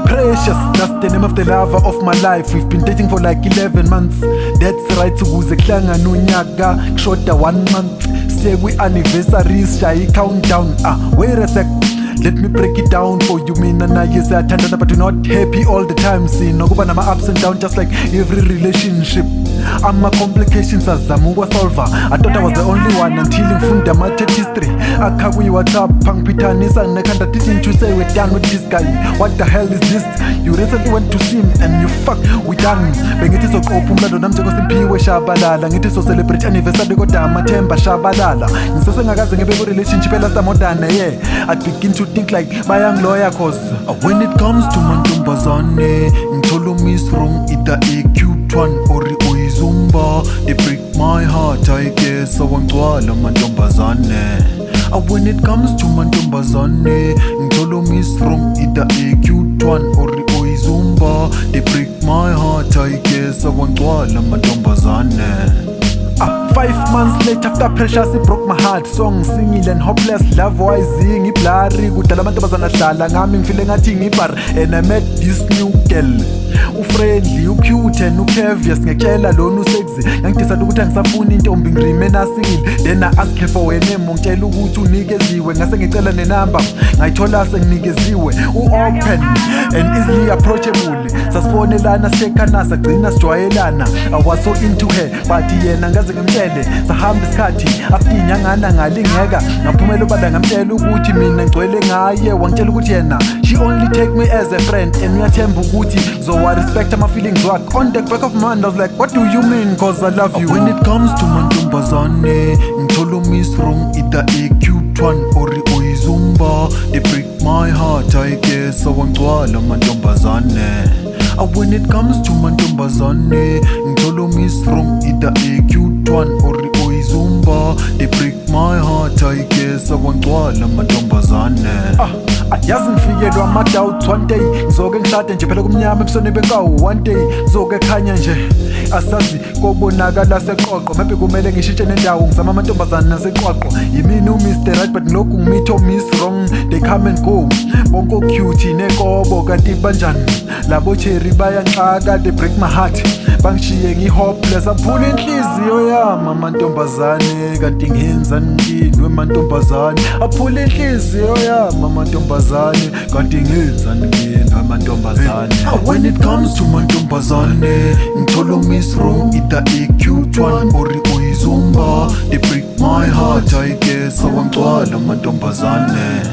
Precious, that's the name of the lover of my life. We've been dating for like 11 months. That's right, ukuze kuhlanga nonyaka kushoda 1 month. Siye kwi-anniversaries shayi countdown. Wait a sec, let me break it down for you. Mina naye siyathandana but we're not happy all the time. Sinokuba nama-ups and downs just like every relationship. Ama-complications azama ukuwasolva. I thought I was the only one until ngifunda ama-chat history akha kwi-WhatsApp angiphithanisa nekhanda didn't you say we're done with this guy? What the hell is this? You recently went to see him and you fuck we done. Bengithi soqopha umlando nami njengoSimphiwe Shabalala. Ngithi so-celebrate anniversary kodwa amathemba shabalala. Ngisesengakaze ngibe ku-relationship elasta more than a year. I begin to think like bayangiloya cause when it comes to mantombazane ngithola miss wrong either a cute one or uyizumba. They break my heart I guess awangcwala mantombazane. When it comes to mantombazane ngithola miss wrong either a cute one or uyizumba. They break my heart I guess awangcwala mantombazane. 5 months later after pressure she broke my heart. Song singing and hopeless love wise ngiblurry kudala amantombazana ahlala ngami ngifile ngathi ngibar. And I met this new girl ufriendly ucute and ucavious ngekutshela lona usexy yangidecide ukuthi angisafuni intombi ngiremena single. Then I ask her for her name ngitshela ukuthi unikeziwe ngase ngicela nenamba ngayithola senginikeziwe u-open and easily approachable. Sasifonelana siyekhana sagcina sijwayelana. I was so into her but yena ngaze ngimtshele sahamba isikhathi after inyangana ngalingeka ngaphumela ubada ngamtshela ukuthi mina ngigcwele ngaye. Wangitshela ukuthi yena she only take me as a friend and uyathemba ukuthi I respect my feelings work. On the back of my mind I was like what do you mean cause I love you. When it comes to mantombazane ngithola miss wrong either a cute one or uyizumba. They break my heart I guess awangcwala mantombazane. When it comes to mantombazane ngithola miss wrong either a cute one or uyizumba. They break my heart I guess awangcwala mantombazane. Yazi ngifikelwa ama-doubts one day ngizoke ngishade nje phela kumnyama ebusweni benkawu one day ngizoke khanya nje asazi kobonakala seqoqo. Maybe kumele ngishintshe nendawo ngizama amantombazane naseqwaqo. Yimini u-Mr. Right but ngilokhu ngimithe o-Miss Wrong. They come and go bonke o-cute nekobo kanti banjani labo cherry bayanxaka. They break my heart bangishiye ngi-hopeless. Aphula inhliziyo yami amantombazane kanti ngiyenzani ngini wemantombazane. Aphula inhliziyo yami amantombazane kanti ngiyenzani ngini wemantombazane. When it comes to mantombazane ngithola miss wrong either a cute one or uyizumba. They break my heart I guess awangcwala mantombazane.